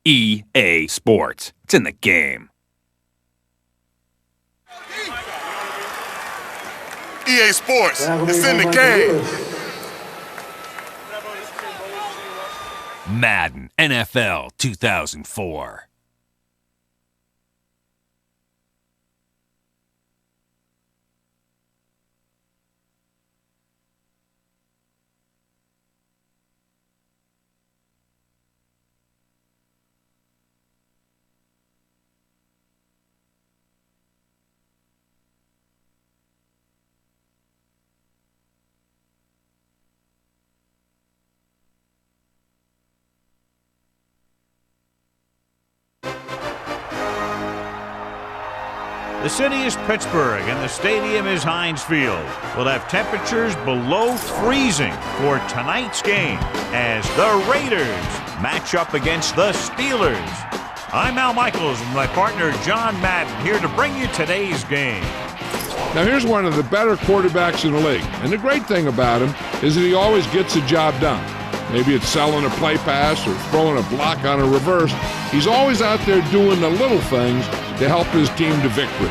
EA Sports. It's in the game. EA Sports. It's in the game. Madden NFL 2004. The city is Pittsburgh, and the stadium is Heinz Field. We'll have temperatures below freezing for tonight's game as the Raiders match up against the Steelers. I'm Al Michaels with my partner John Madden here to bring you today's game. Now here's one of the better quarterbacks in the league, and the great thing about him is that he always gets the job done. Maybe it's selling a play pass or throwing a block on a reverse. He's always out there doing the little things to help his team to victory.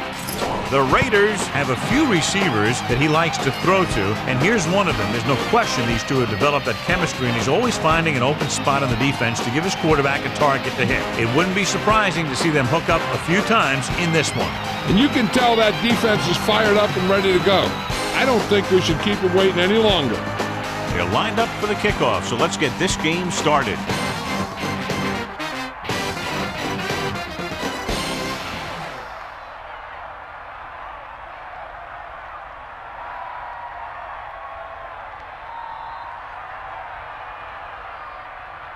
The Raiders have a few receivers that he likes to throw to, and here's one of them. There's no question these two have developed that chemistry, and he's always finding an open spot on the defense to give his quarterback a target to hit. It wouldn't be surprising to see them hook up a few times in this one. And you can tell that defense is fired up and ready to go. I don't think we should keep them waiting any longer. They're lined up for the kickoff, so let's get this game started.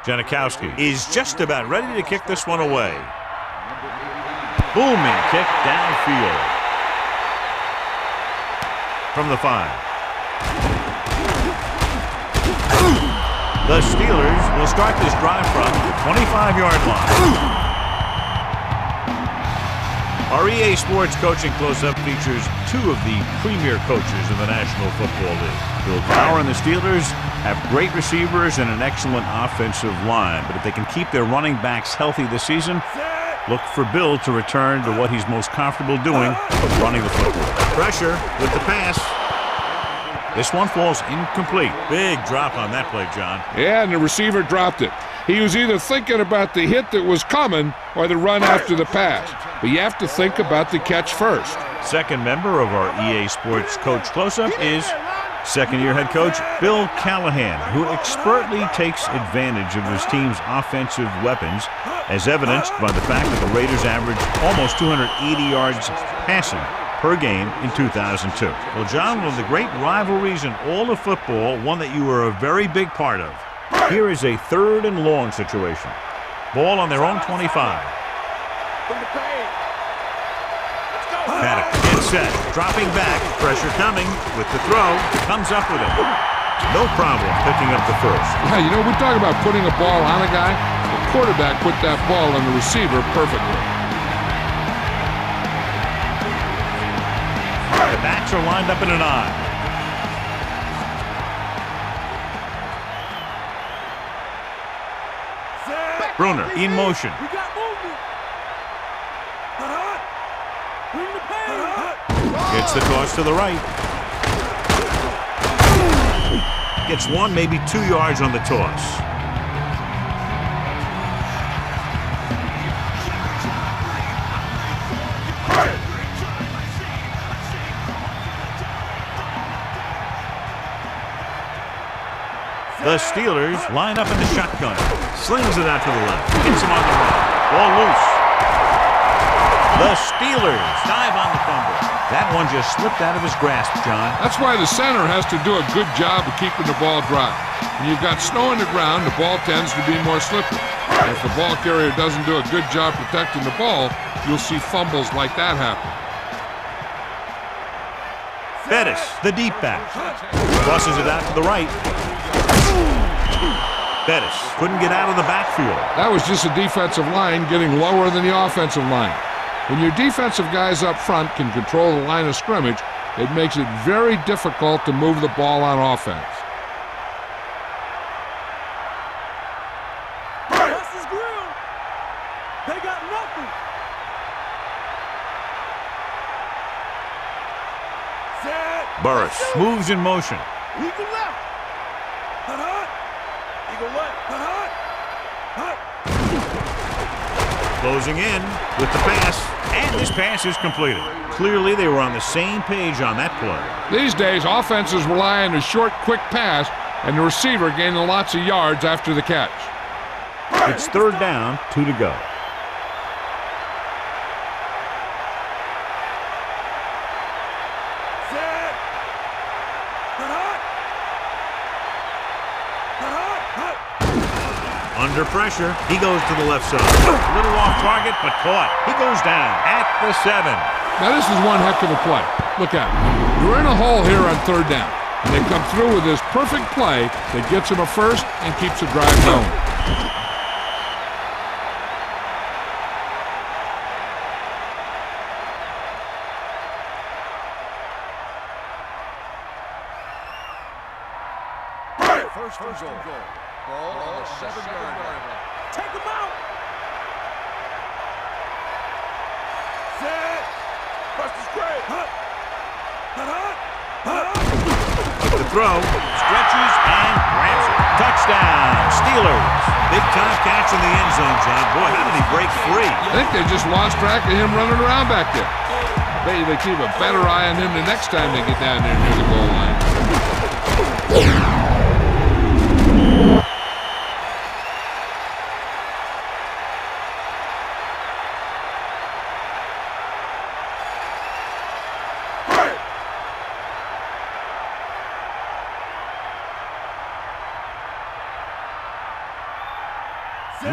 Janikowski is just about ready to kick this one away. Booming kick downfield. From the 5. The Steelers will start this drive from the 25-yard line. Our EA Sports coaching close-up features two of the premier coaches in the National Football League. Bill Cowher and the Steelers have great receivers and an excellent offensive line, but if they can keep their running backs healthy this season, look for Bill to return to what he's most comfortable doing, running the football. Pressure with the pass. This one falls incomplete. Big drop on that play, John. Yeah, and the receiver dropped it. He was either thinking about the hit that was coming or the run after the pass. But you have to think about the catch first. Second member of our EA Sports Coach Close-Up is second-year head coach Bill Callahan, who expertly takes advantage of his team's offensive weapons, as evidenced by the fact that the Raiders averaged almost 280 yards passing per game in 2002. Well, John, one of the great rivalries in all of football, one that you were a very big part of. Here is a 3rd and long situation. Ball on their own 25. Paddock gets set, dropping back, pressure coming with the throw, comes up with it. No problem picking up the first. Yeah, you know, we talk about putting a ball on a guy. The quarterback put that ball on the receiver perfectly. The backs are lined up in an I. Bruner in motion. Gets the toss to the right. Gets 1, maybe 2 yards on the toss. The Steelers line up in the shotgun. Slings it out to the left. Gets him on the right. Ball loose. The Steelers dive on the fumble. That one just slipped out of his grasp, John. That's why the center has to do a good job of keeping the ball dry. When you've got snow on the ground, the ball tends to be more slippery. And if the ball carrier doesn't do a good job protecting the ball, you'll see fumbles like that happen. Bettis, the deep back. Tosses it out to the right. Bettis couldn't get out of the backfield. That was just a defensive line getting lower than the offensive line. When your defensive guys up front can control the line of scrimmage, it makes it very difficult to move the ball on offense. nothing. Burris moves in motion. Eagle left. Eagle left. Closing in with the pass, and this pass is completed. Clearly, they were on the same page on that play. These days, offenses rely on a short, quick pass, and the receiver gaining lots of yards after the catch. It's third down, 2 to go. Under pressure, he goes to the left side. A little off target, but caught. He goes down at the 7. Now, this is one heck of a play. Look at it. You're in a hole here on third down, and they come through with this perfect play that gets them a first and keeps the drive going. First and goal. Ball on the 7-yard line. Take him out. Set. First is great. The throw, stretches and grabs it. Touchdown, Steelers. Big time catch in the end zone, John. Boy, how did he break free? I think they just lost track of him running around back there. Maybe they keep a better eye on him the next time they get down there near the goal line.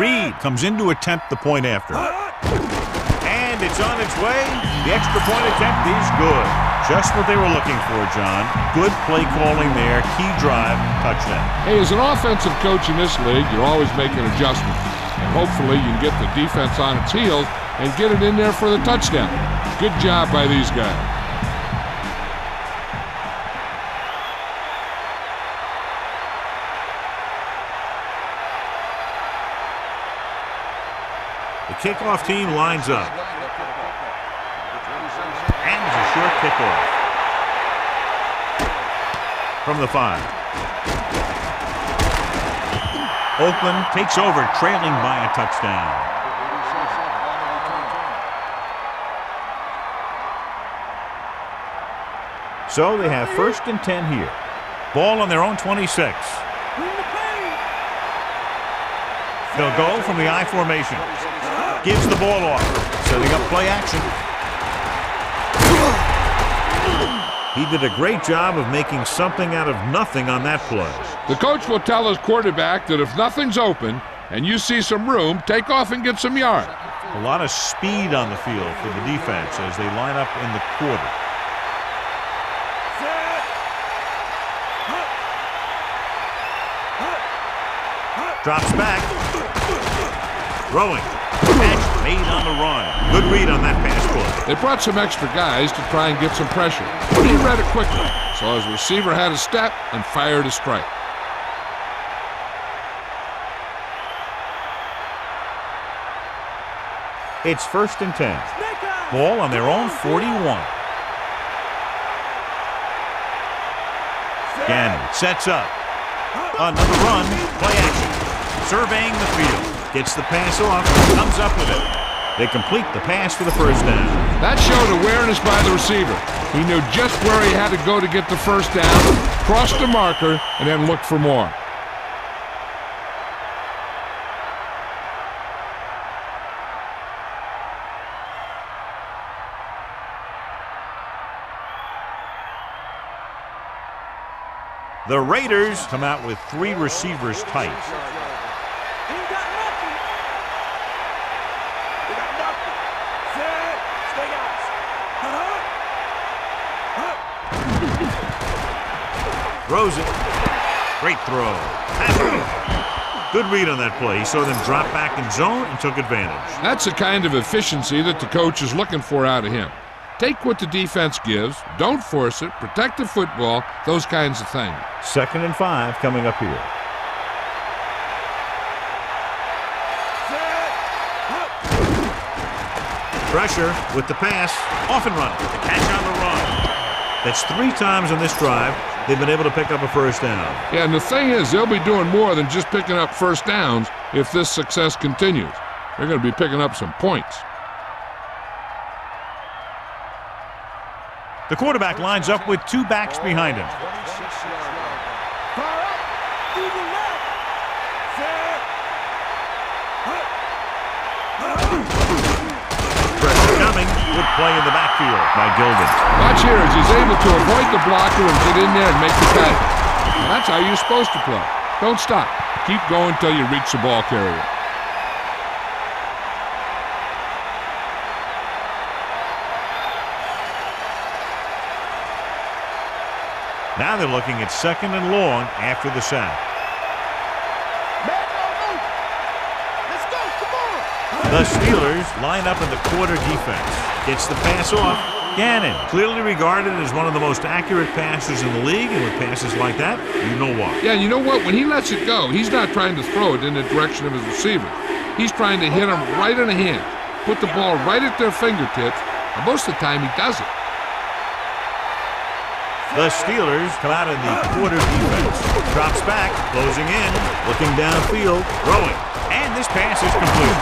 Reed comes in to attempt the point after. And it's on its way. The extra point attempt is good. Just what they were looking for, John. Good play calling there. Key drive, touchdown. Hey, as an offensive coach in this league, you're always making adjustments. And hopefully you can get the defense on its heels and get it in there for the touchdown. Good job by these guys. The kickoff team lines up. And it's a short kickoff. From the 5. Oakland takes over, trailing by a touchdown. So they have first and 10 here. Ball on their own 26. They'll go from the I formation. Gives the ball off. Setting up play action. He did a great job of making something out of nothing on that play. The coach will tell his quarterback that if nothing's open and you see some room, take off and get some yards. A lot of speed on the field for the defense as they line up in the quarter. Drops back. Throwing. Catch made on the run. Good read on that pass play. They brought some extra guys to try and get some pressure, but he read it quickly. So his receiver had a step and fired a strike. It's first and 10. Ball on their own 41. Gannon sets up. Another run. Play action. Surveying the field. Gets the pass off. Comes up with it. They complete the pass for the first down. That showed awareness by the receiver. He knew just where he had to go to get the first down, crossed the marker, and then looked for more. The Raiders come out with 3 receivers tight. Throws it. Great throw. Good read on that play. He saw them drop back in zone and took advantage. That's the kind of efficiency that the coach is looking for out of him. Take what the defense gives, don't force it, protect the football, those kinds of things. 2nd and 5 coming up here. Pressure with the pass. Off and run. The catch on the run. That's 3 times on this drive they've been able to pick up a first down. Yeah, and the thing is, they'll be doing more than just picking up first downs if this success continues. They're going to be picking up some points. The quarterback lines up with 2 backs behind him. Pressure coming. Good play in the backfield by Gilden. Watch here as he's able to avoid the blocker and get in there and make the catch. That's how you're supposed to play. Don't stop. Keep going until you reach the ball carrier. Now they're looking at 2nd and long after the sack. The Steelers line up in the quarter defense. Gets the pass off. Gannon, clearly regarded as one of the most accurate passers in the league, and with passes like that, you know why. Yeah, you know what? When he lets it go, he's not trying to throw it in the direction of his receiver. He's trying to hit them right in the hand, put the ball right at their fingertips, and most of the time he does it. The Steelers come out in the quarter defense. Drops back, closing in, looking downfield, throwing. And this pass is complete.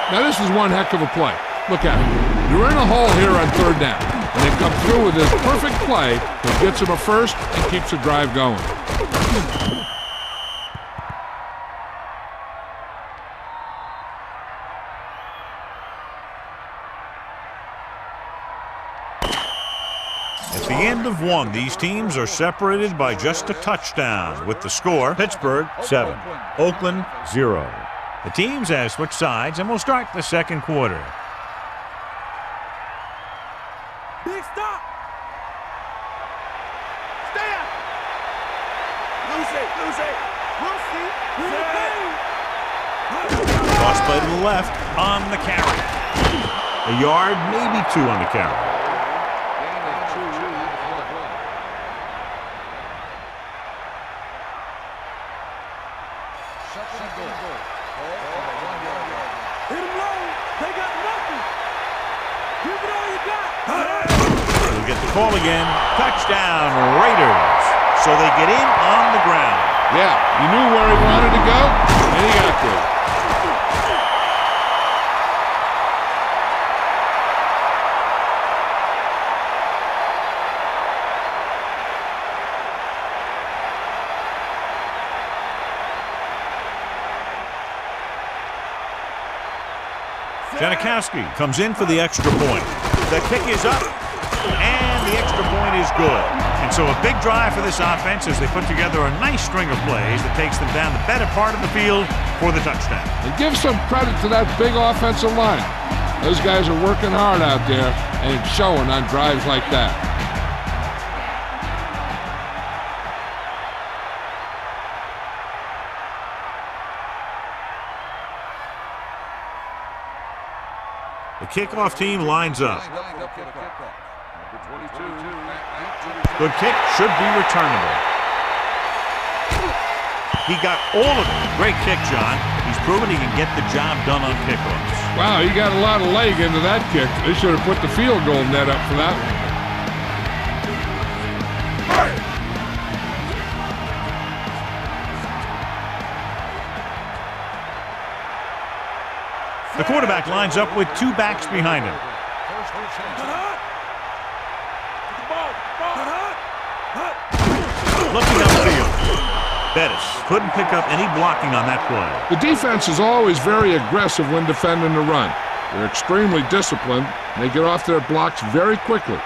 Now this is one heck of a play. Look at it. You're in a hole here on 3rd down. And they come through with this perfect play that gets them a first and keeps the drive going. At the end of one, these teams are separated by just a touchdown, with the score Pittsburgh 7, Oakland 0. The teams have switched sides and will start the 2nd quarter. Big stop. Stay out. Lose it. Cross play to the left on the carry. A yard, maybe 2 on the carry. Call again. Touchdown, Raiders. So they get in on the ground. Yeah, you knew where he wanted to go, and he got there. Janikowski comes in for the extra point. The kick is up, and the extra point is good. And so a big drive for this offense as they put together a nice string of plays that takes them down the better part of the field for the touchdown. And give some credit to that big offensive line. Those guys are working hard out there, and it's showing on drives like that. The kickoff team lines up. Good kick, should be returnable. He got all of it. Great kick, John. He's proven he can get the job done on kickoffs. Wow, he got a lot of leg into that kick. They should have put the field goal net up for that one. The quarterback lines up with 2 backs behind him. Looking upfield. Bettis couldn't pick up any blocking on that play. The defense is always very aggressive when defending the run. They're extremely disciplined, and they get off their blocks very quickly.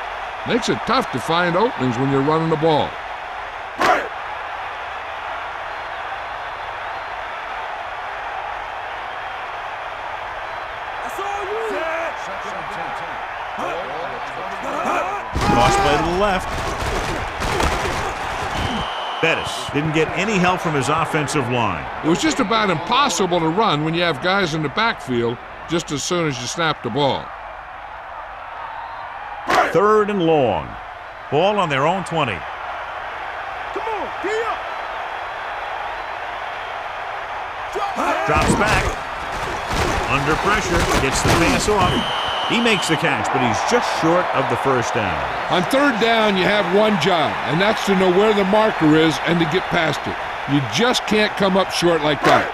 Makes it tough to find openings when you're running the ball. Cross play to the left. Bettis didn't get any help from his offensive line. It was just about impossible to run when you have guys in the backfield just as soon as you snap the ball. 3rd and long. Ball on their own 20. Come on, get up. Drops back. Under pressure. Gets the pass off. He makes the catch, but he's just short of the first down. On third down, you have one job, and that's to know where the marker is and to get past it. You just can't come up short like that.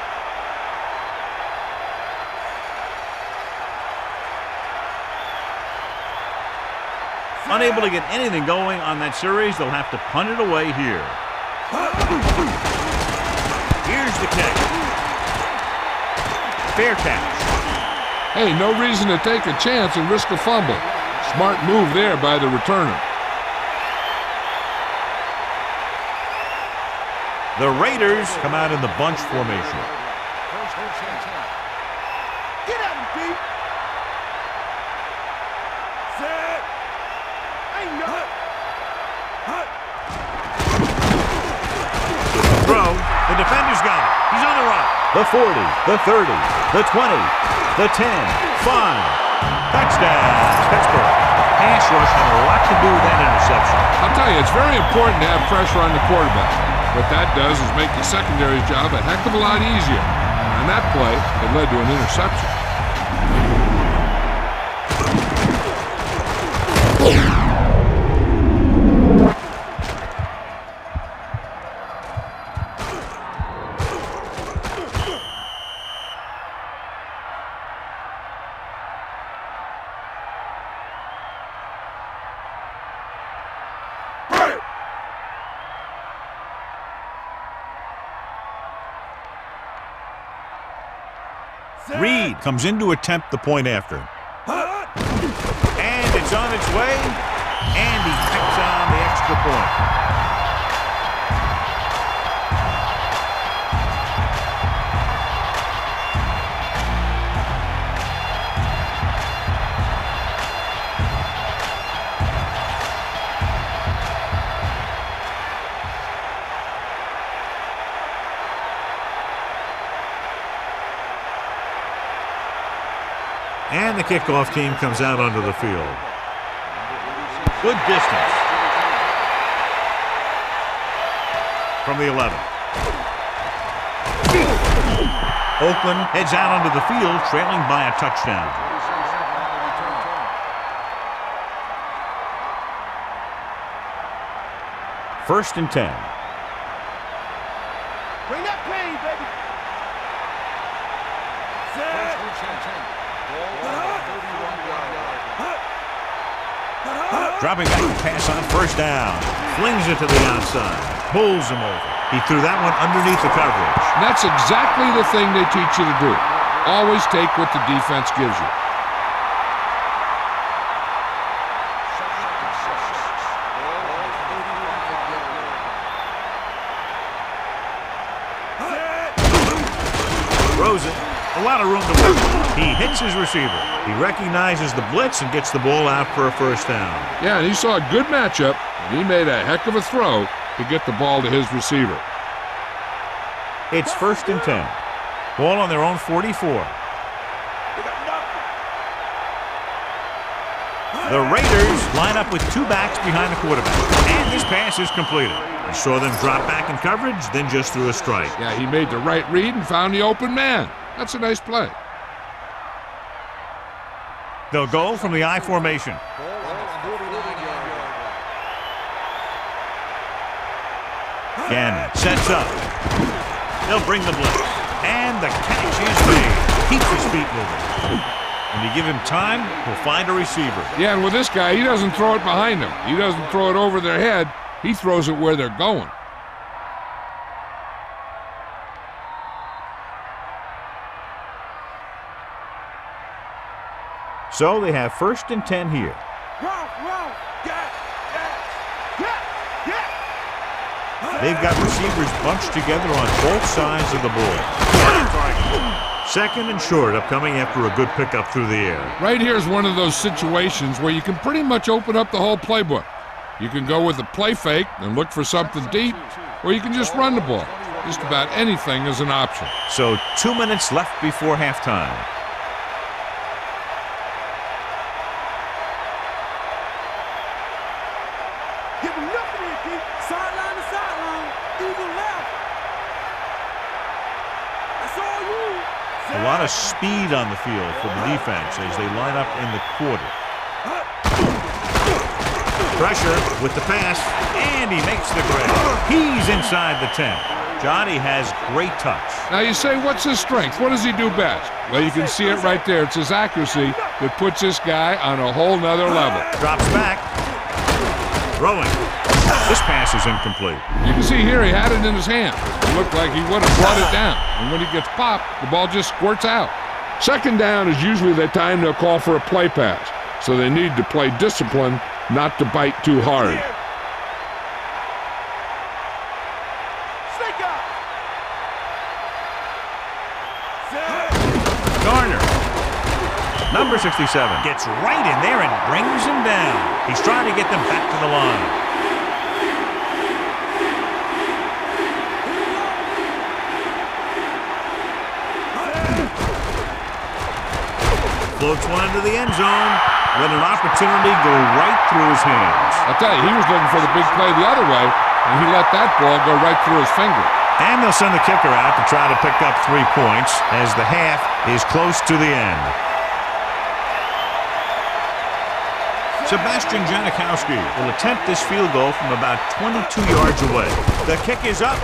Unable to get anything going on that series, they'll have to punt it away here. Here's the kick. Fair catch. Hey, no reason to take a chance and risk a fumble. Smart move there by the returner. The Raiders come out in the bunch formation. Get at him, Pete. Set. Ain't no. Throw. The defender's got it. He's on the run. The 40, the 30, the 20, the 10, 5. Touchdown, Pittsburgh. Pass rush had a lot to do with that interception. I'll tell you, it's very important to have pressure on the quarterback. What that does is make the secondary's job a heck of a lot easier. And on that play, it led to an interception. Reed comes in to attempt the point after. And it's on its way. And he picks on the extra point. And the kickoff team comes out onto the field. Good distance. From the 11. Oakland heads out onto the field, trailing by a touchdown. First and 10. Bring that pain, baby. Set. Dropping back to pass on first down. Flings it to the outside. Pulls him over. He threw that one underneath the coverage. And that's exactly the thing they teach you to do. Always take what the defense gives you. Throws it. A lot of room to work. He hits his receiver. He recognizes the blitz and gets the ball out for a first down. Yeah, and he saw a good matchup, and he made a heck of a throw to get the ball to his receiver. It's first and 10. Ball on their own 44. The Raiders line up with two backs behind the quarterback. And this pass is completed. He saw them drop back in coverage, then just threw a strike. Yeah, he made the right read and found the open man. That's a nice play. They'll go from the I formation. Gannon sets up. They'll bring the blitz. And the catch is made. Keeps his feet moving. When you give him time, he'll find a receiver. Yeah, and with this guy, he doesn't throw it behind them. He doesn't throw it over their head. He throws it where they're going. So they have first and 10 here. They've got receivers bunched together on both sides of the ball. Second and short upcoming after a good pickup through the air. Right here is one of those situations where you can pretty much open up the whole playbook. You can go with the play fake and look for something deep, or you can just run the ball. Just about anything is an option. So 2 minutes left before halftime. Give him nothing here, Pete. Sideline to sideline. Eagle left. That's all you. A lot of speed on the field for the defense as they line up in the quarter. Pressure with the pass, and he makes the grab. He's inside the 10. Johnny has great touch. Now you say, what's his strength? What does he do best? Well, you can see it right there. It's his accuracy that puts this guy on a whole nother level. Drops back. Throwing. This pass is incomplete. You can see here he had it in his hand. It looked like he would have brought it down. And when he gets popped, the ball just squirts out. Second down is usually the time they'll call for a play pass. So they need to play discipline, not to bite too hard. Garner, number 67, gets right in there and brings him down. He's trying to get them back to the line. Floats one into the end zone. Let an opportunity go right through his hands. I'll tell you, he was looking for the big play the other way, and he let that ball go right through his finger. And they'll send the kicker out to try to pick up 3 points as the half is close to the end. Sebastian Janikowski will attempt this field goal from about 22 yards away. The kick is up.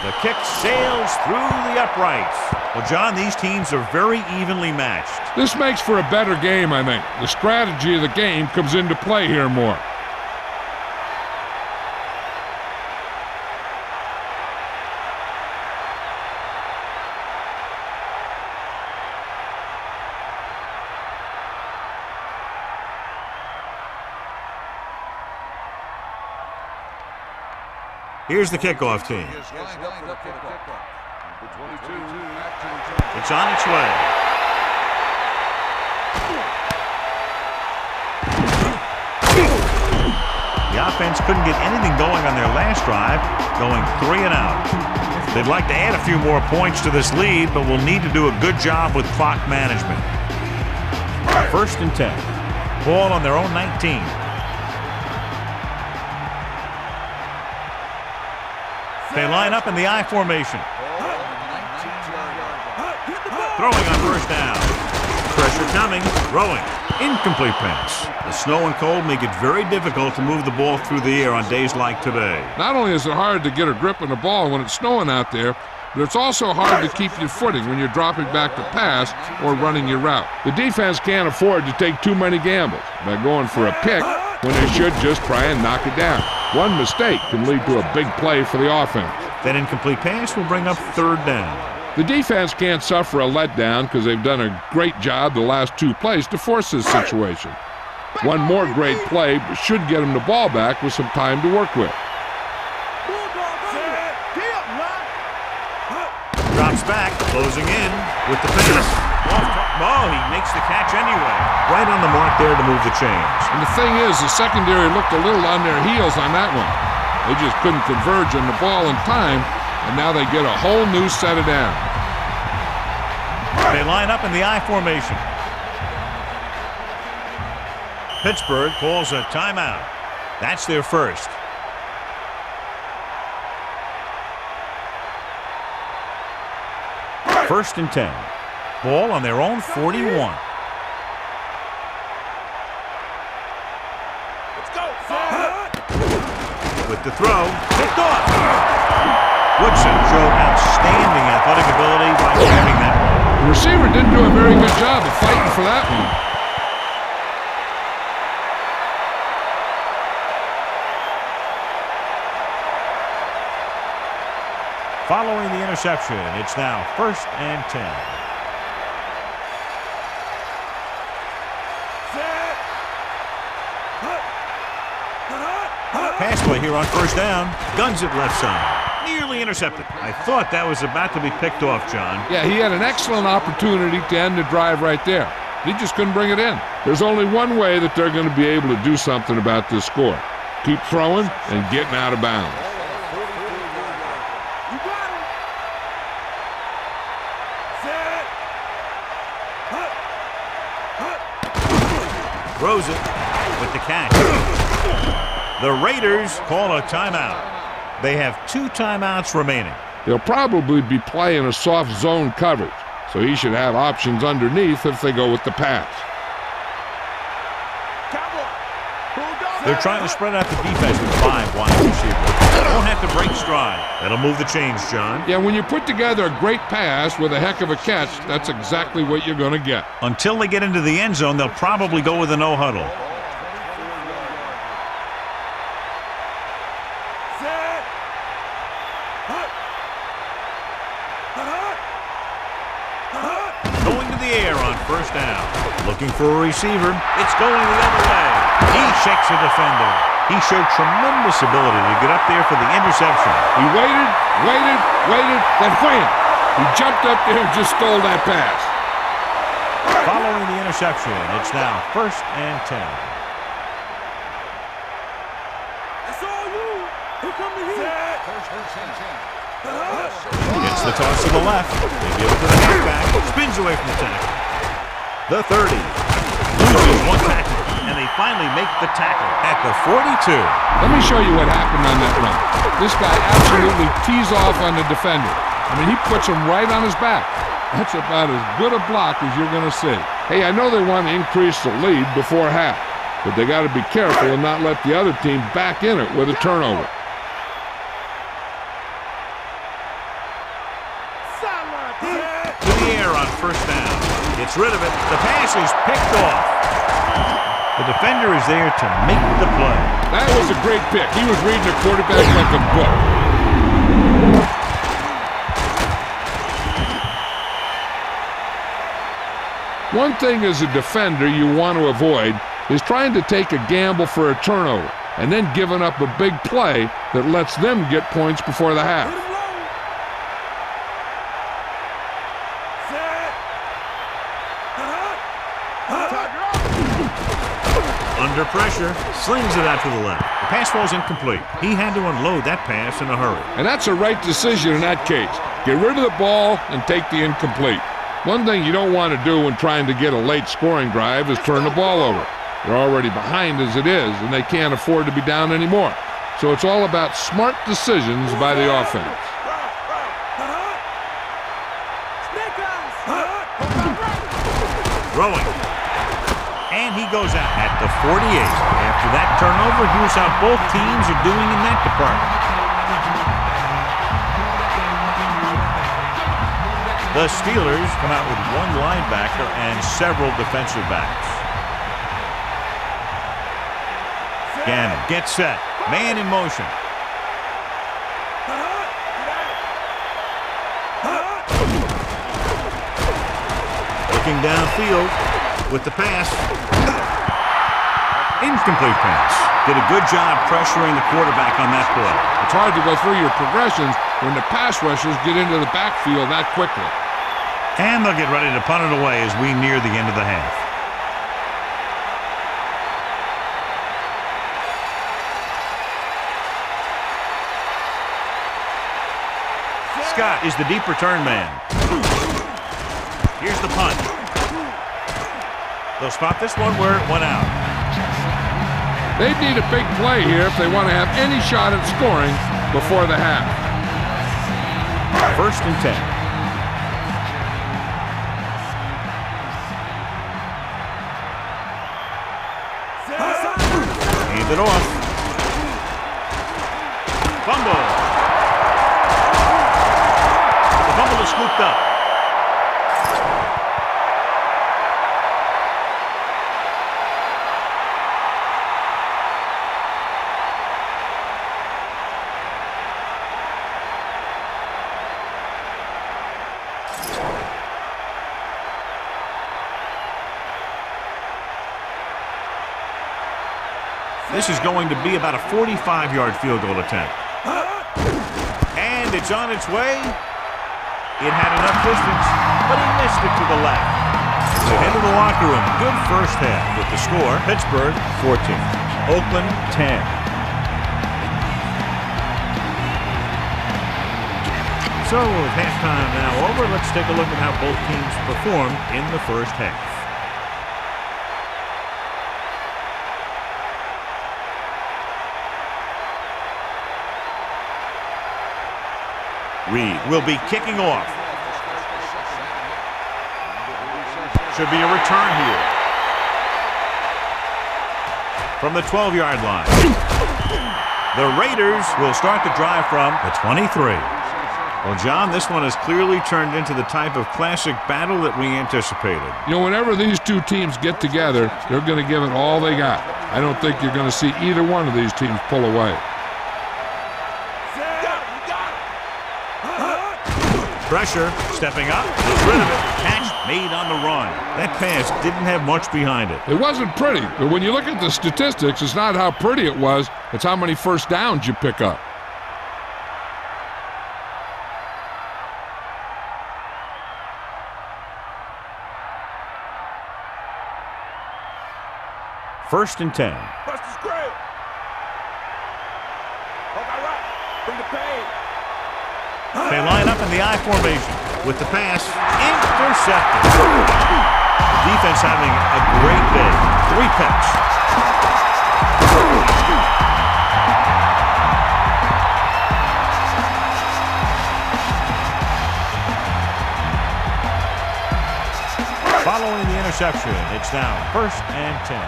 The kick sails through the uprights. Well, John, these teams are very evenly matched. This makes for a better game, I think. The strategy of the game comes into play here more. Here's the kickoff team. It's on its way. The offense couldn't get anything going on their last drive, going 3 and out. They'd like to add a few more points to this lead, but will need to do a good job with clock management. 1st and 10. Ball on their own 19. They line up in the I formation. Throwing on 1st down. Pressure coming. Throwing. Incomplete pass. The snow and cold make it very difficult to move the ball through the air on days like today. Not only is it hard to get a grip on the ball when it's snowing out there, but it's also hard to keep your footing when you're dropping back to pass or running your route. The defense can't afford to take too many gambles by going for a pick when they should just try and knock it down. One mistake can lead to a big play for the offense. That incomplete pass will bring up 3rd down. The defense can't suffer a letdown because they've done a great job the last 2 plays to force this situation. One more great play should get them the ball back with some time to work with. Drops back, closing in with the pass. Oh, he makes the catch anyway. Right on the mark there to move the chains. And the thing is, the secondary looked a little on their heels on that one. They just couldn't converge on the ball in time, and now they get a whole new set of downs. They line up in the I formation. Pittsburgh calls a timeout. That's their first. First and 10. Ball on their own 41. With the throw, picked off. Woodson showed outstanding athletic ability by grabbing that one. The receiver didn't do a very good job of fighting for that one. Following the interception, it's now 1st and 10. Pass play here on 1st down. Guns it left side. Nearly intercepted. I thought that was about to be picked off, John. Yeah, he had an excellent opportunity to end the drive right there. He just couldn't bring it in. There's only one way that they're going to be able to do something about this score. Keep throwing and getting out of bounds. Throws it with the catch. The Raiders call a timeout. They have 2 timeouts remaining. They'll probably be playing a soft zone coverage, so he should have options underneath if they go with the pass. They're trying to spread out the defense with 5 wide receivers. They don't have to break stride. That'll move the chains, John. Yeah, when you put together a great pass with a heck of a catch, that's exactly what you're going to get. Until they get into the end zone, they'll probably go with a no huddle. Going to the air on first down. Looking for a receiver. It's going the other way. He shakes a defender. He showed tremendous ability to get up there for the interception. He waited, then wham! He jumped up there and just stole that pass. Following the interception, it's now 1st and 10. That's all you. Here come the heat. Gets the toss to the left. They give it to the halfback. Spins away from the tackle. The 30. Loses one tackle, and they finally make the tackle at the 42. Let me show you what happened on that run. This guy absolutely tees off on the defender. I mean, he puts him right on his back. That's about as good a block as you're going to see. Hey, I know they want to increase the lead before half, but they got to be careful and not let the other team back in it with a turnover. To the air on first down. Gets rid of it. The pass is picked off. The defender is there to make the play. That was a great pick. He was reading the quarterback like a book. One thing as a defender you want to avoid is trying to take a gamble for a turnover and then giving up a big play that lets them get points before the half. Under pressure, slings it out to the left. The pass falls incomplete. He had to unload that pass in a hurry. And that's a right decision in that case. Get rid of the ball and take the incomplete. One thing you don't want to do when trying to get a late scoring drive is turn the ball over. They're already behind as it is, and they can't afford to be down anymore. So it's all about smart decisions by the offense. Throwing. And he goes out at the 48. After that turnover, here's how both teams are doing in that department. The Steelers come out with 1 linebacker and several defensive backs. Gannon gets set. Man in motion. Looking downfield with the pass. Incomplete pass. Did a good job pressuring the quarterback on that play. It's hard to go through your progressions when the pass rushers get into the backfield that quickly. And they'll get ready to punt it away as we near the end of the half. Scott is the deep return man. Here's the punt. They'll spot this one where it went out. They need a big play here if they want to have any shot at scoring before the half. 1st and 10. Hand it off. Fumble. The fumble is scooped up. This is going to be about a 45-yard field goal attempt. And it's on its way. It had enough distance, but he missed it to the left. They head to the locker room. Good first half with the score. Pittsburgh 14. Oakland 10. So with halftime now over, let's take a look at how both teams performed in the first half. Reed will be kicking off. Should be a return here. From the 12-yard line. The Raiders will start the drive from the 23. Well, John, this one has clearly turned into the type of classic battle that we anticipated. You know, whenever these two teams get together, they're going to give it all they got. I don't think you're going to see either one of these teams pull away. Pressure, stepping up, gets rid of it. Catch made on the run. That pass didn't have much behind it. It wasn't pretty, but when you look at the statistics, it's not how pretty it was, it's how many first downs you pick up. First and 10. Buster's great. Okay, right. Bring the pain. They line up in the I formation with the pass intercepted. The defense having a great day. 3 picks. Following the interception, it's down first and 10.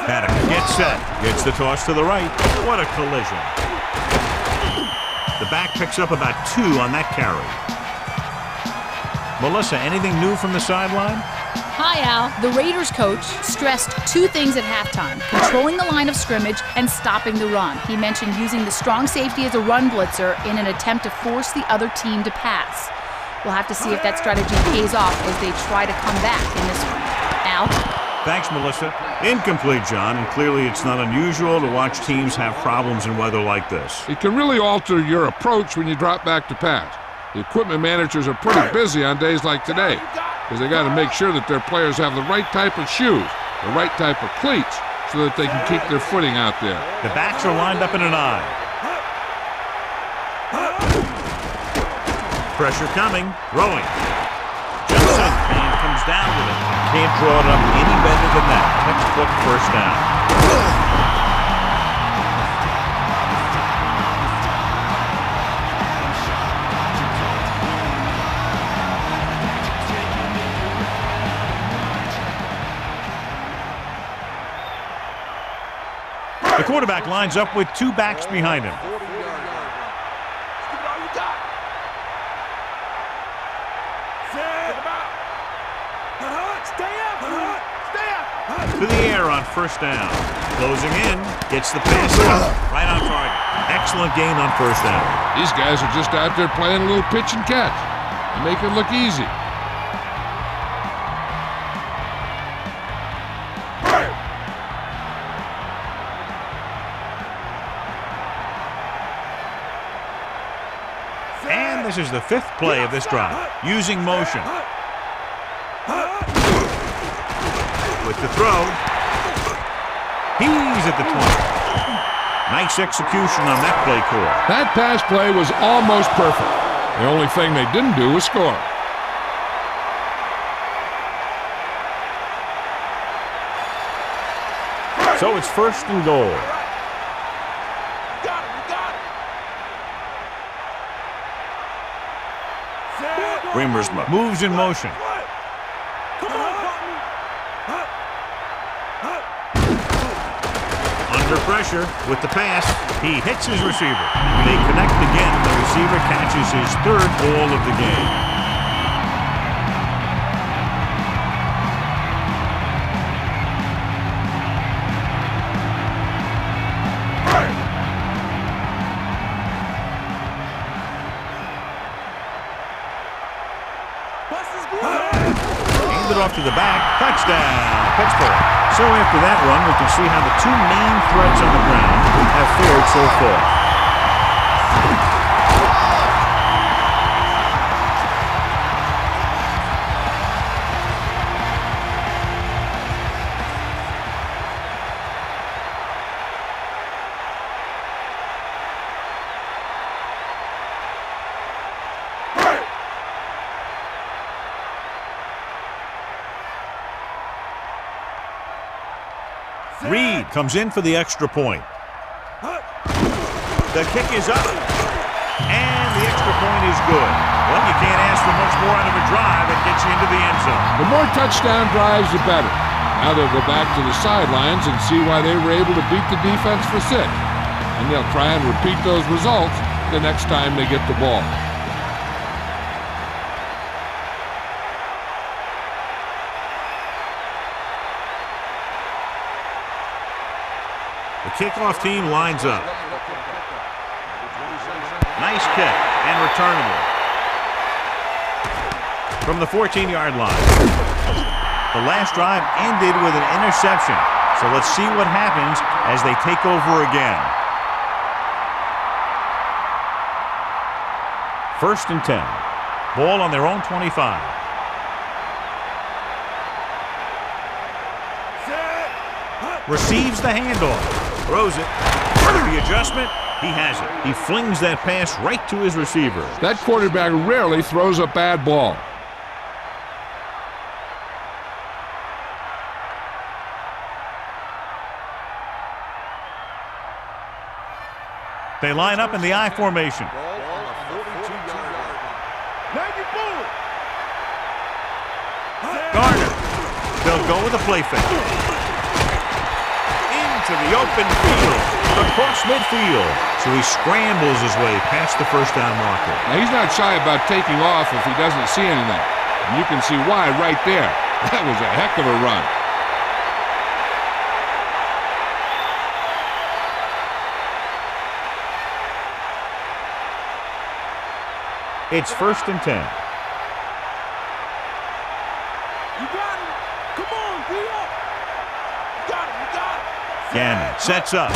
Madden gets set, gets the toss to the right. What a collision. The back picks up about 2 on that carry. Melissa, anything new from the sideline? Hi, Al. The Raiders coach stressed 2 things at halftime: controlling the line of scrimmage and stopping the run. He mentioned using the strong safety as a run blitzer in an attempt to force the other team to pass. We'll have to see if that strategy pays off as they try to come back in this one. Al? Thanks, Melissa. Incomplete, John, and clearly it's not unusual to watch teams have problems in weather like this. It can really alter your approach when you drop back to pass. The equipment managers are pretty busy on days like today because they got to make sure that their players have the right type of shoes, the right type of cleats, so that they can keep their footing out there. The backs are lined up in an I. Pressure coming, throwing. Johnson, and comes down with it. Can't draw it up any better than that. Textbook first down. The quarterback lines up with 2 backs behind him. To the air on first down. Closing in, gets the pass out. Right on target. Excellent gain on first down. These guys are just out there playing a little pitch and catch. They make it look easy. And this is the 5th play of this drive. Using motion. With the throw. He's at the 20. Nice execution on that play call. That pass play was almost perfect. The only thing they didn't do was score. So it's first and goal. Reimers moves in motion. Under pressure with the pass. He hits his receiver. They connect again. The receiver catches his 3rd ball of the game. Handed off to the back. Touchdown, Pittsburgh. So after that run, we can see how the 2 main threats on the ground have fared so far. Reed comes in for the extra point. The kick is up, and the extra point is good. Well, you can't ask for much more out of a drive that gets you into the end zone. The more touchdown drives, the better. Now they'll go back to the sidelines and see why they were able to beat the defense for 6. And they'll try and repeat those results the next time they get the ball. The kickoff team lines up. Nice kick and returnable. From the 14-yard line. The last drive ended with an interception. So let's see what happens as they take over again. 1st and 10. Ball on their own 25. Receives the handoff. Throws it. The adjustment. He has it. He flings that pass right to his receiver. That quarterback rarely throws a bad ball. They line up in the I formation. Garner. They'll go with a play fake. Into the open field. Across midfield. So he scrambles his way past the first down marker. Now, he's not shy about taking off if he doesn't see anything. And you can see why right there. That was a heck of a run. It's 1st and 10. You got him. Come on, be up. You got him. You got him. Gannon sets up.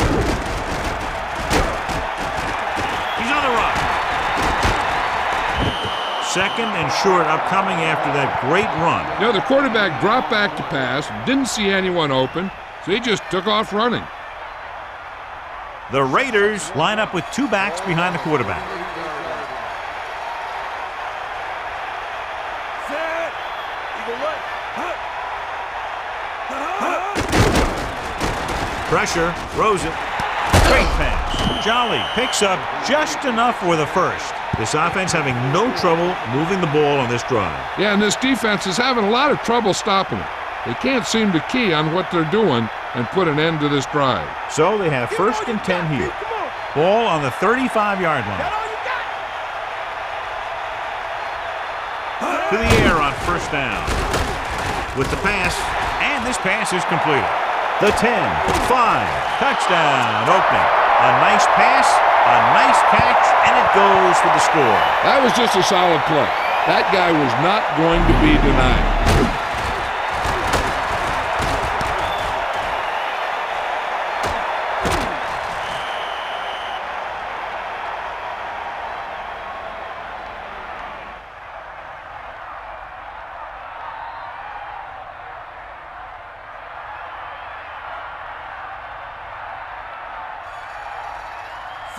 He's on the run. 2nd and short upcoming after that great run. You know, the quarterback dropped back to pass, didn't see anyone open, so he just took off running. The Raiders line up with 2 backs behind the quarterback. Pressure, throws it. Great pass. Jolly picks up just enough for the first. This offense having no trouble moving the ball on this drive. Yeah, and this defense is having a lot of trouble stopping it. They can't seem to key on what they're doing and put an end to this drive. So they have 1st and 10 here. Ball on the 35-yard line. To the air on 1st down. With the pass, and this pass is completed. The 10, 5, touchdown, opening. A nice pass, a nice catch, and it goes for the score. That was just a solid play. That guy was not going to be denied.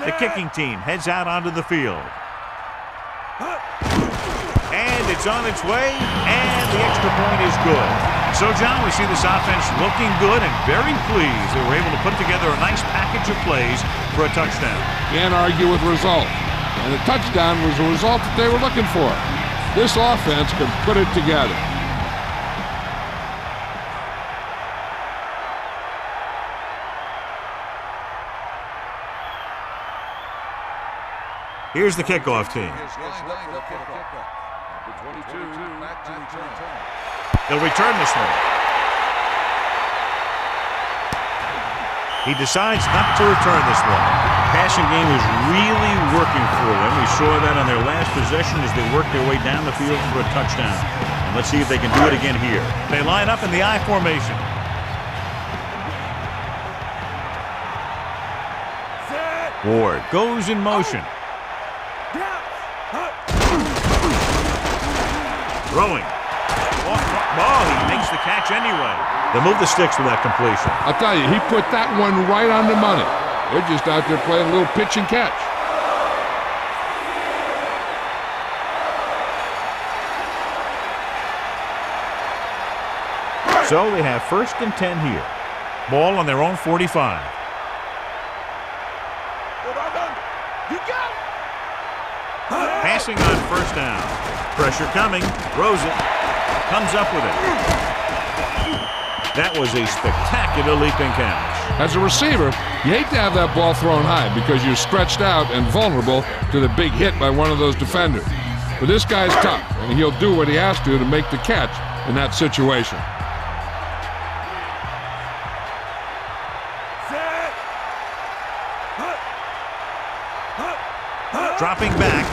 The kicking team heads out onto the field. And it's on its way, and the extra point is good. So, John, we see this offense looking good and very pleased they were able to put together a nice package of plays for a touchdown. Can't argue with the result. And the touchdown was the result that they were looking for. This offense can put it together. Here's the kickoff team. They'll return this one. He decides not to return this one. Passing game is really working for them. We saw that on their last possession as they worked their way down the field for a touchdown. And let's see if they can do it again here. They line up in the I formation. Ward goes in motion. Throwing. Oh, he makes the catch anyway. They move the sticks for that completion. I'll tell you, he put that one right on the money. They're just out there playing a little pitch and catch. So they have 1st and 10 here. Ball on their own 45. Pass Passing on first down. Pressure coming. Throws it. Comes up with it. That was a spectacular leaping catch. As a receiver, you hate to have that ball thrown high because you're stretched out and vulnerable to the big hit by one of those defenders. But this guy's tough, and he'll do what he has to make the catch in that situation. Dropping back.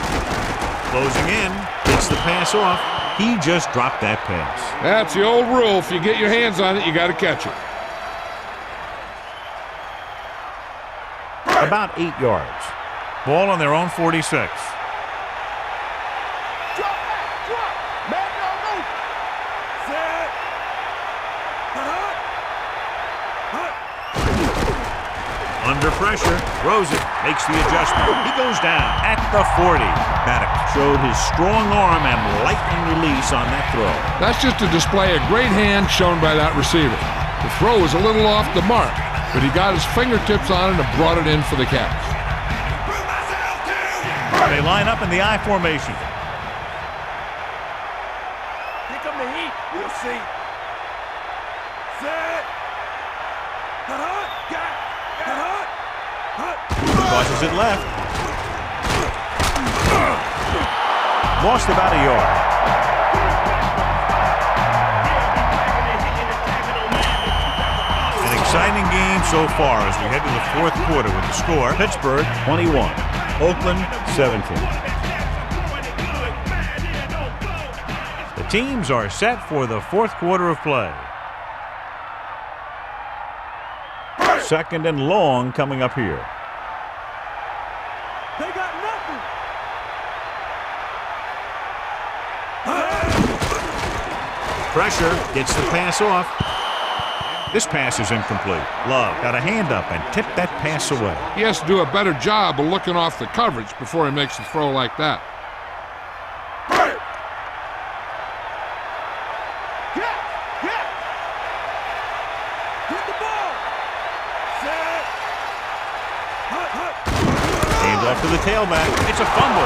Closing in. Gets the pass off. He just dropped that pass. That's the old rule. If you get your hands on it, you got to catch it. About 8 yards. Ball on their own 46. Under pressure, throws it, makes the adjustment. He goes down at the 40. Maddox showed his strong arm and lightning release on that throw. That's just to display a great hand shown by that receiver. The throw was a little off the mark, but he got his fingertips on it and brought it in for the catch. They line up in the I formation. Here come the heat. We'll see. Set. Tosses it left. Lost about a yard. An exciting game so far as we head to the fourth quarter with the score. Pittsburgh 21, Oakland 17. The teams are set for the fourth quarter of play. Second and long coming up here. They got nothing. Pressure gets the pass off. This pass is incomplete. Love got a hand up and tipped that pass away. He has to do a better job of looking off the coverage before he makes a throw like that. Get the ball. Set. Hand off to the tailback. It's a fumble.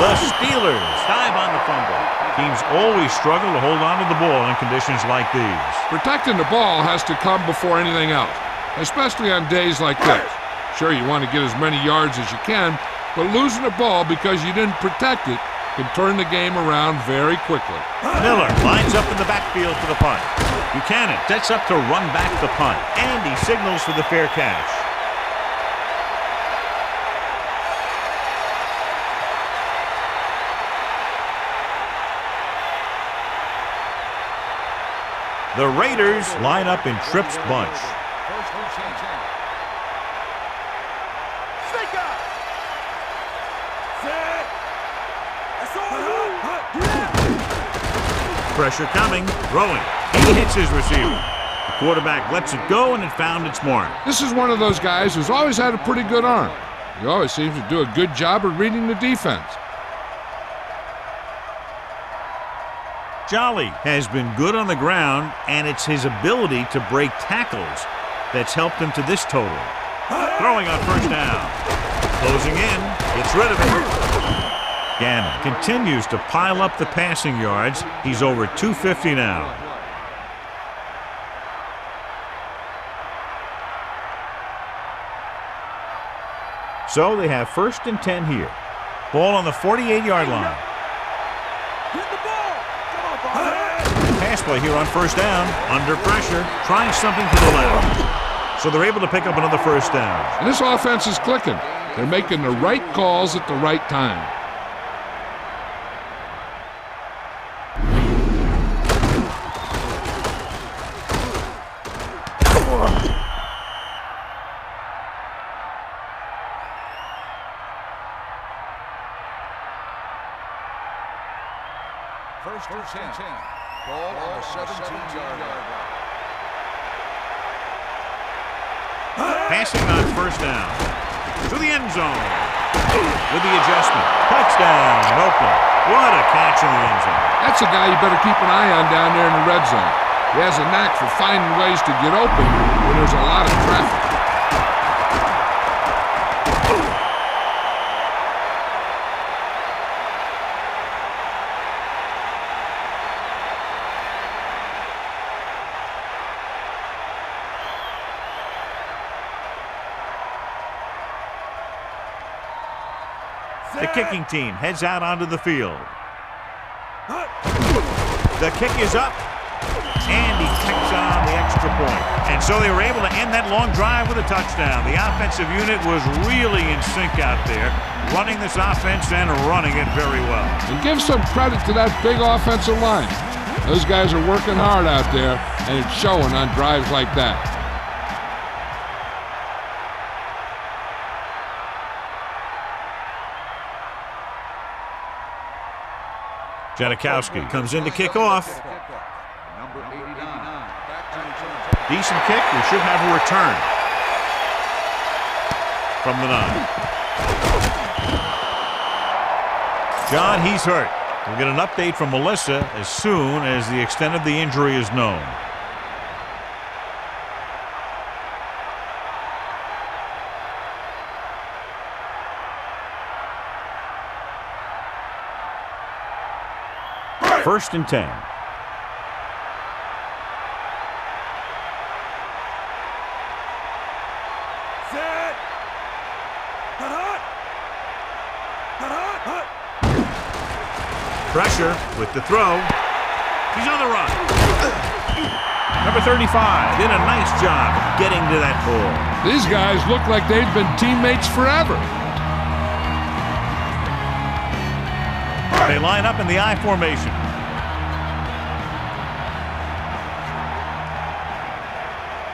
The Steelers dive on the fumble. Teams always struggle to hold on to the ball in conditions like these. Protecting the ball has to come before anything else, especially on days like this. Sure, you want to get as many yards as you can, but losing the ball because you didn't protect it can turn the game around very quickly. Miller lines up in the backfield for the punt. Buchanan sets up to run back the punt, and he signals for the fair catch. The Raiders line up in Tripp's bunch. Snake out. Set. That's all you. Pressure coming, throwing. He hits his receiver. The quarterback lets it go, and it found its mark. This is one of those guys who's always had a pretty good arm. He always seems to do a good job of reading the defense. Jolly has been good on the ground, and it's his ability to break tackles that's helped him to this total. Throwing on first down. Closing in, gets rid of it. Gannon continues to pile up the passing yards. He's over 250 now. So they have first and 10 here. Ball on the 48-yard line. Get the ball. Come on, ball. Pass play here on first down. Under pressure. Trying something to the left. So they're able to pick up another first down. And this offense is clicking. They're making the right calls at the right time. First and 10. Ball on the 17-yard line. Passing on first down. To the end zone. With the adjustment. Touchdown, Oakland. What a catch in the end zone. That's a guy you better keep an eye on down there in the red zone. He has a knack for finding ways to get open when there's a lot of traffic. The kicking team heads out onto the field. The kick is up, and he kicks on the extra point. And so they were able to end that long drive with a touchdown. The offensive unit was really in sync out there, running this offense and running it very well. And give some credit to that big offensive line. Those guys are working hard out there, and it's showing on drives like that. Janikowski comes in to kick off. Decent kick. We should have a return from the 9. John, he's hurt. We'll get an update from Melissa as soon as the extent of the injury is known. First and 10. Set. Pressure with the throw. He's on the run. Number 35 did a nice job getting to that ball. These guys look like they've been teammates forever. They line up in the I formation.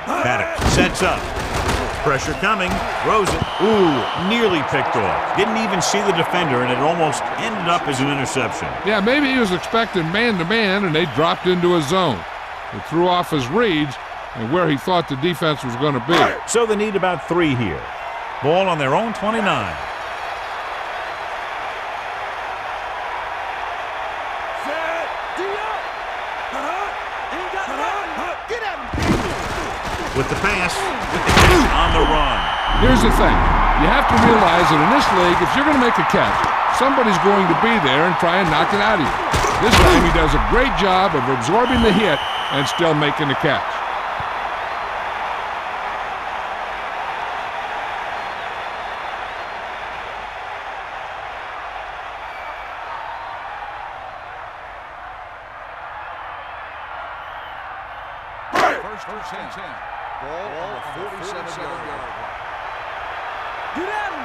Paddock sets up. Pressure coming. Throws it. Ooh, nearly picked off. Didn't even see the defender, and it almost ended up as an interception. Yeah, maybe he was expecting man-to-man, and they dropped into a zone. It threw off his reads and where he thought the defense was going to be. So they need about 3 here. Ball on their own 29. With the pass, on the run. Here's the thing. You have to realize that in this league, if you're going to make a catch, somebody's going to be there and try and knock it out of you. This time he does a great job of absorbing the hit and still making the catch. First and 10. Ball on the 47-yard line. Get at him.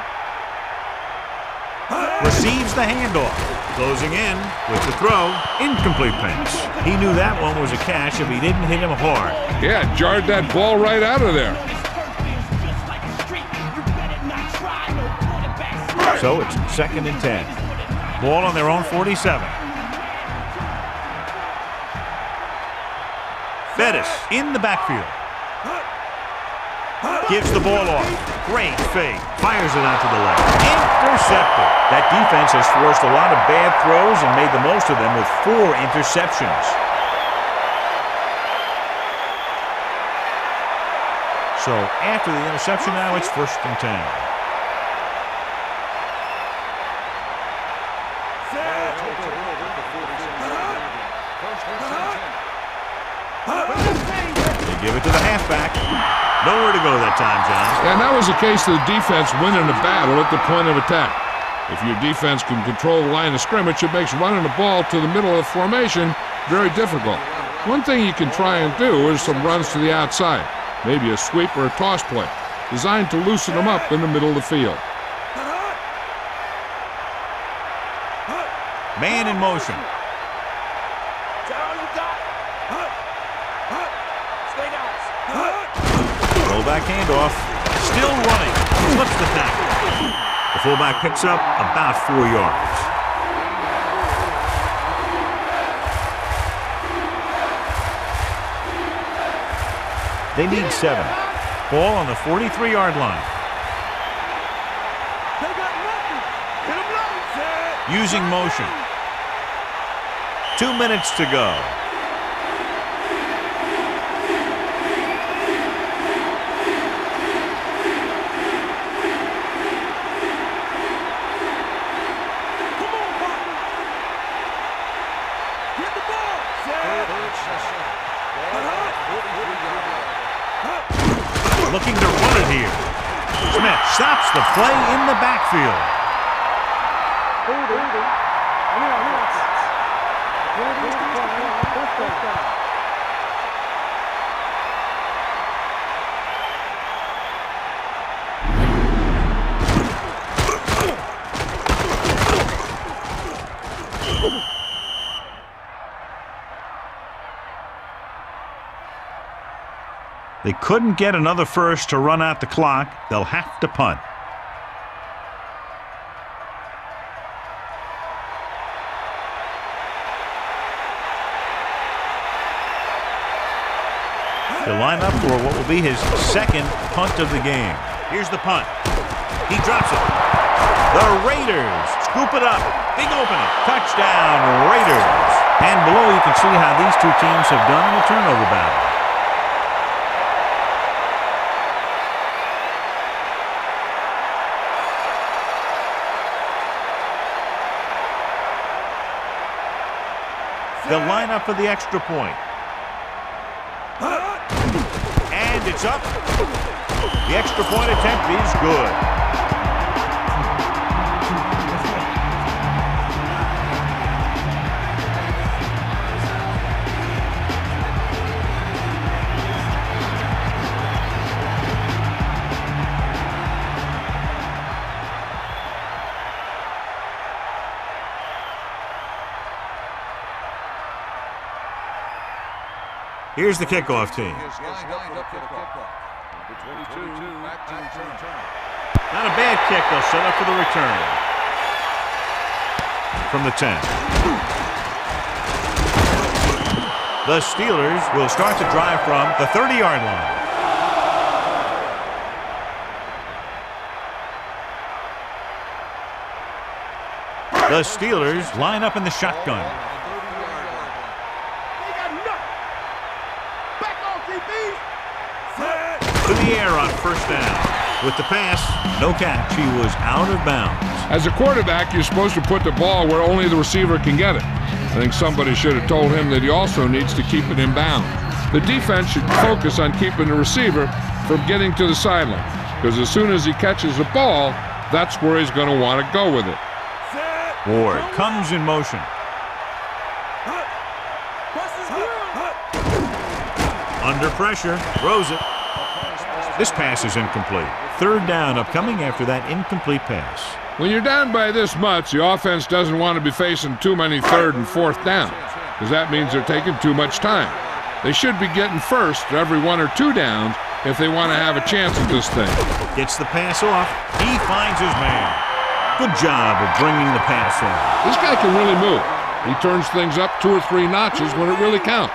Receives the handoff. Closing in with the throw. Incomplete pass. He knew that one was a catch if he didn't hit him hard. Yeah, jarred that ball right out of there. So it's second and 10. Ball on their own 47. Bettis in the backfield. Gives the ball off. Great fake. Fires it out to the left. Intercepted. That defense has forced a lot of bad throws and made the most of them with 4 interceptions. So after the interception now, it's first and 10. They give it to the halfback. Nowhere to go that time, John. And that was the case of the defense winning a battle at the point of attack. If your defense can control the line of scrimmage, it makes running the ball to the middle of the formation very difficult. One thing you can try and do is some runs to the outside, maybe a sweep or a toss play, designed to loosen them up in the middle of the field. Man in motion. Fullback handoff. Still running. Flips the tackle. The fullback picks up about 4 yards. They need 7. Ball on the 43-yard line. Using motion. 2 minutes to go. Looking to run it here. Smith stops the play in the backfield. They couldn't get another first to run out the clock. They'll have to punt. He'll line up for what will be his second punt of the game. Here's the punt. He drops it. The Raiders scoop it up. Big opening. Touchdown, Raiders. And below you can see how these two teams have done in the turnover battle. They'll line up for the extra point. And it's up. The extra point attempt is good. Here's the kickoff team. Not a bad kick. They'll set up for the return. From the 10. The Steelers will start to drive from the 30-yard line. The Steelers line up in the shotgun. To the air on first down. With the pass, no catch. He was out of bounds. As a quarterback, you're supposed to put the ball where only the receiver can get it. I think somebody should have told him that he also needs to keep it in bounds. The defense should focus on keeping the receiver from getting to the sideline, because as soon as he catches the ball, that's where he's going to want to go with it. Ward comes in motion. Under pressure, throws it. This pass is incomplete. Third down upcoming after that incomplete pass. When you're down by this much, the offense doesn't want to be facing too many third and fourth downs, because that means they're taking too much time. They should be getting first every 1 or 2 downs if they want to have a chance at this thing. Gets the pass off. He finds his man. Good job of bringing the pass in. This guy can really move. He turns things up 2 or 3 notches when it really counts.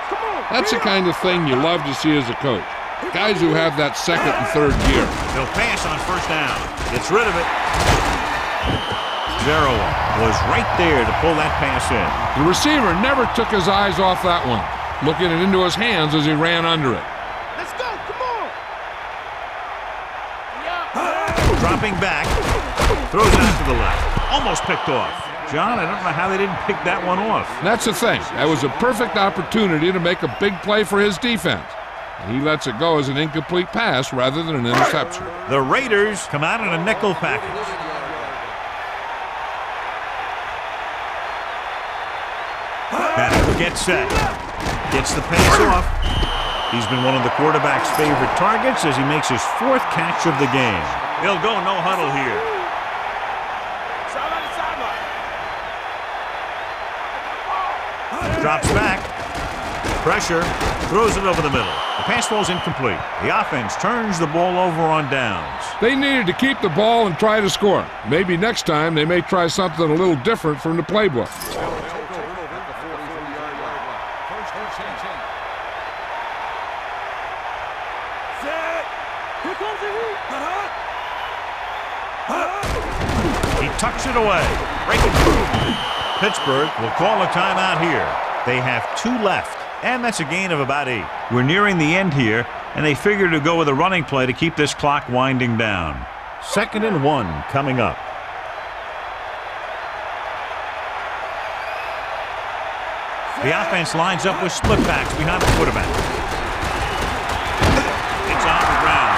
That's the kind of thing you love to see as a coach. Guys who have that second and third gear. He'll pass on first down. Gets rid of it. Zero was right there to pull that pass in. The receiver never took his eyes off that one, looking it into his hands as he ran under it. Let's go, come on. Dropping back. Throws it out to the left. Almost picked off. John, I don't know how they didn't pick that one off. That's the thing. That was a perfect opportunity to make a big play for his defense. He lets it go as an incomplete pass rather than an interception. The Raiders come out in a nickel package. Back gets set. Gets the pass off. He's been one of the quarterback's favorite targets as he makes his 4th catch of the game. He'll go no huddle here. Drops back. Pressure. Throws it over the middle. The pass falls incomplete. The offense turns the ball over on downs. They needed to keep the ball and try to score. Maybe next time they may try something a little different from the playbook. He tucks it away. Breaking through. Pittsburgh will call a timeout here. They have 2 left. And that's a gain of about 8. We're nearing the end here, and they figure to go with a running play to keep this clock winding down. 2nd and 1 coming up. The offense lines up with split backs behind the quarterback. It's on the ground.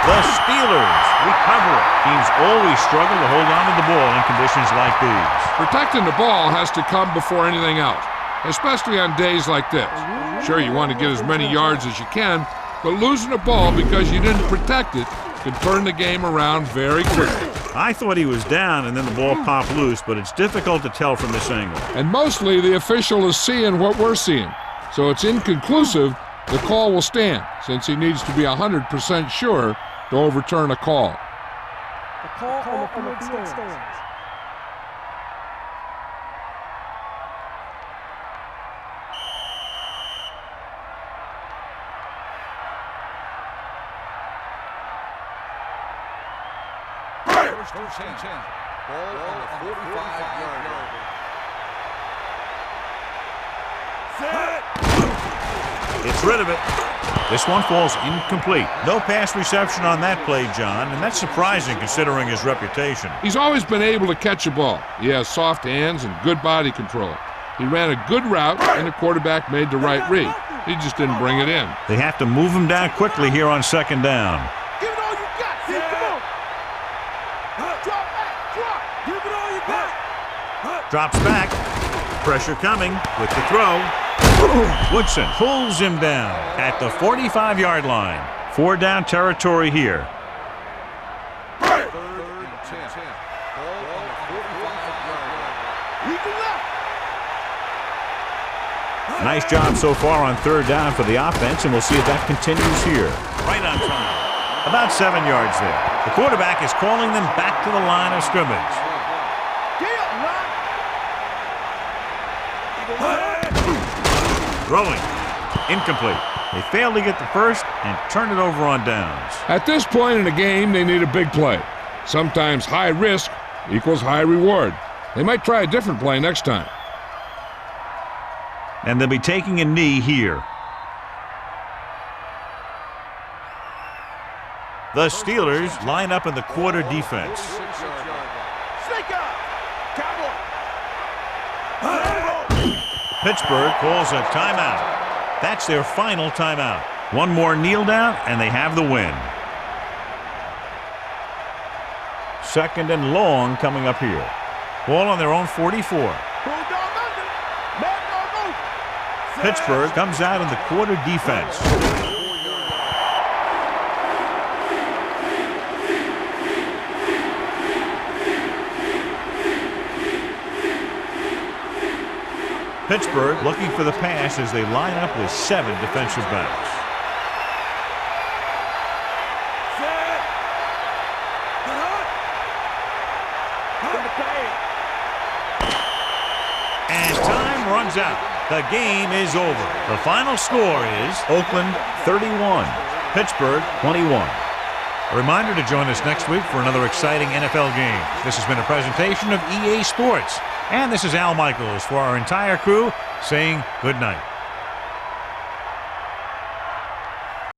The Steelers recover it. Teams always struggle to hold on to the ball in conditions like these. Protecting the ball has to come before anything else, especially on days like this. Sure, you want to get as many yards as you can, but losing a ball because you didn't protect it can turn the game around very quickly. I thought he was down and then the ball popped loose, but it's difficult to tell from this angle. And mostly the official is seeing what we're seeing, so it's inconclusive. The call will stand since he needs to be 100% sure to overturn a call. The call on the field stands. First and 10. Ball on the 45-yard line. It's rid of it. This one falls incomplete. No pass reception on that play, John, and that's surprising considering his reputation. He's always been able to catch a ball. He has soft hands and good body control. He ran a good route, and the quarterback made the right read. He just didn't bring it in. They have to move him down quickly here on second down. Give it all you got, see, come on. Drop back, drop. Give it all you got. Drops back. Pressure coming with the throw. Woodson pulls him down at the 45-yard line. 4 down territory here. Third and 10. Ball on the 45-yard line. Nice job so far on third down for the offense, and we'll see if that continues here. Right on time. About 7 yards there. The quarterback is calling them back to the line of scrimmage. Throwing. Incomplete. They fail to get the first and turn it over on downs. At this point in the game, they need a big play. Sometimes high risk equals high reward. They might try a different play next time. And they'll be taking a knee here. The Steelers line up in the quarter defense. Pittsburgh calls a timeout. That's their final timeout. One more kneel down, and they have the win. Second and long coming up here. Ball on their own 44. Pittsburgh comes out in the quarter defense. Pittsburgh looking for the pass as they line up with 7 defensive backs. And time runs out. The game is over. The final score is Oakland 31, Pittsburgh 21. A reminder to join us next week for another exciting NFL game. This has been a presentation of EA Sports. And this is Al Michaels for our entire crew saying good night.